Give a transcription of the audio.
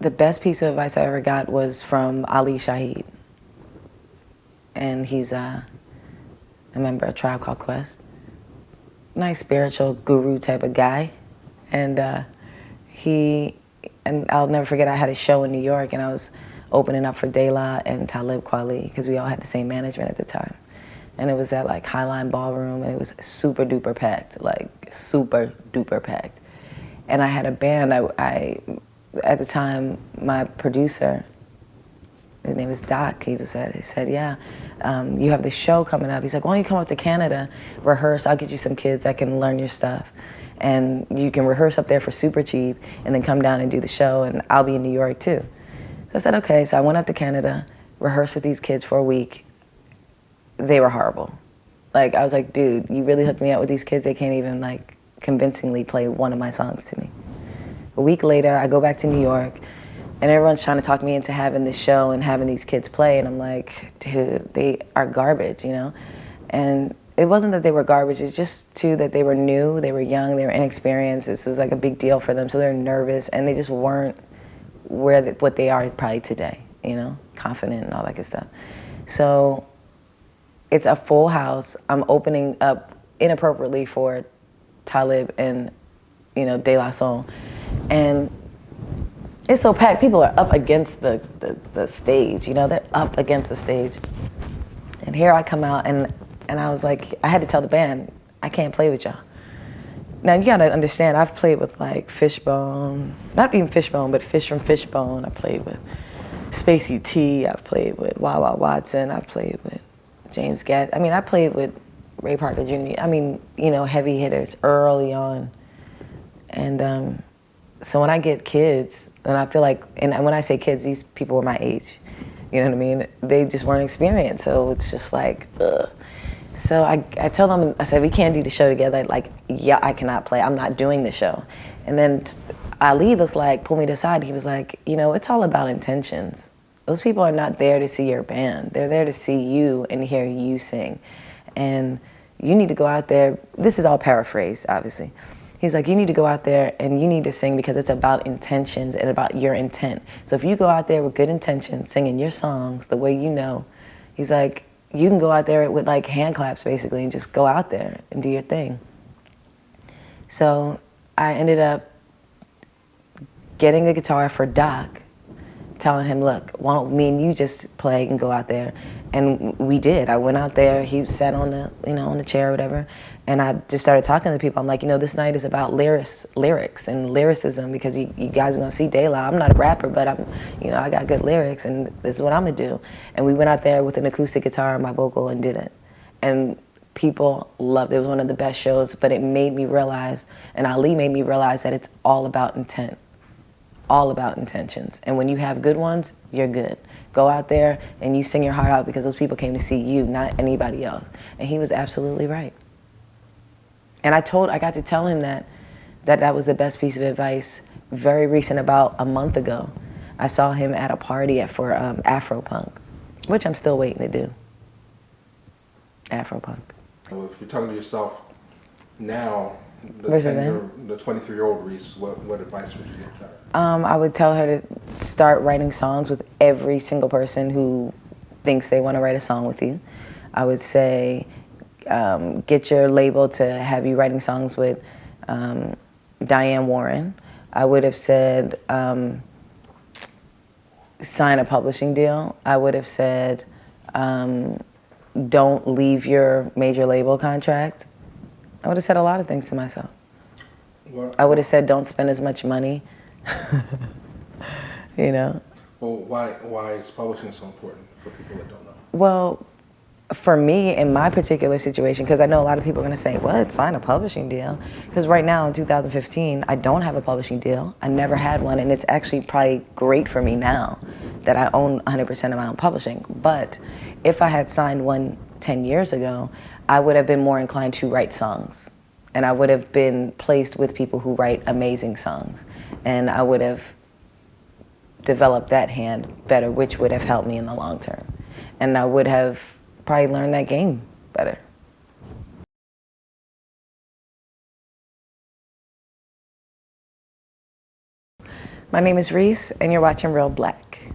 The best piece of advice I ever got was from Ali Shaheed. And he's a member of Tribe Called Quest. Nice spiritual guru type of guy. And I'll never forget, I had a show in New York and I was opening up for De La and Talib Kweli because we all had the same management at the time. And it was at like Highline Ballroom and it was super duper packed, like super duper packed. And I had a band, at the time, my producer, his name is Doc, he said, yeah, you have this show coming up. He's like, why don't you come up to Canada, rehearse, I'll get you some kids that can learn your stuff. And you can rehearse up there for super cheap and then come down and do the show and I'll be in New York too. So I said, okay, so I went up to Canada, rehearsed with these kids for a week. They were horrible. Like, I was like, dude, you really hooked me up with these kids, they can't even like convincingly play one of my songs to me. A week later, I go back to New York, and everyone's trying to talk me into having this show and having these kids play, and I'm like, dude, they are garbage, you know? And it wasn't that they were garbage, it's just too that they were new, they were young, they were inexperienced, this was like a big deal for them, so they're nervous, and they just weren't what they are probably today, you know? Confident and all that good stuff. So it's a full house. I'm opening up inappropriately for Talib and, you know, De La Soul. And it's so packed, people are up against the stage, you know, they're up against the stage. And here I come out and I was like, I had to tell the band, I can't play with y'all. Now you gotta understand, I've played with like Fishbone, not even Fishbone, but Fish from Fishbone. I played with Spacey T, I've played with Wawa Watson, I've played with James Gatt. I mean, I played with Ray Parker Jr. I mean, you know, heavy hitters early on. And so when I get kids, and I feel like, and when I say kids, these people were my age, you know what I mean? They just weren't experienced, so it's just like, ugh. So I told them, I said, we can't do the show together. Like, yeah, I cannot play, I'm not doing the show. And then Ali was like, pull me to the side, he was like, you know, it's all about intentions. Those people are not there to see your band. They're there to see you and hear you sing. And you need to go out there, this is all paraphrased, obviously. He's like, you need to go out there and you need to sing because it's about intentions and about your intent. So if you go out there with good intentions, singing your songs the way you know, he's like, you can go out there with like hand claps basically and just go out there and do your thing. So I ended up getting a guitar for Doc, telling him, look, why don't me and you just play and go out there? And we did. I went out there, he sat on the, you know, on the chair or whatever, and I just started talking to people. I'm like, you know, this night is about lyrics and lyricism because you guys are gonna see De La. I'm not a rapper, but I'm, you know, I got good lyrics and this is what I'm gonna do. And we went out there with an acoustic guitar and my vocal and did it. And people loved it. It was one of the best shows, but it made me realize, and Ali made me realize that it's all about intent. All about intentions. And when you have good ones, you're good. Go out there and you sing your heart out because those people came to see you, not anybody else. And he was absolutely right. And I got to tell him that was the best piece of advice very recent, about a month ago. I saw him at a party for Afropunk, which I'm still waiting to do. Afropunk. So if you're talking to yourself now, the 23-year-old Reese, what advice would you give to her? I would tell her to start writing songs with every single person who thinks they want to write a song with you. I would say get your label to have you writing songs with Diane Warren. I would have said sign a publishing deal. I would have said don't leave your major label contract. I would have said a lot of things to myself. I would have said don't spend as much money. You know? Well, why is publishing so important for people that don't know? Well, for me, in my particular situation, because I know a lot of people are going to say, what, sign a publishing deal? Because right now in 2015, I don't have a publishing deal. I never had one, and it's actually probably great for me now that I own 100% of my own publishing. But if I had signed one 10 years ago, I would have been more inclined to write songs. And I would have been placed with people who write amazing songs. And I would have developed that hand better, which would have helped me in the long term. And I would have probably learned that game better. My name is Reese, and you're watching Reelblack.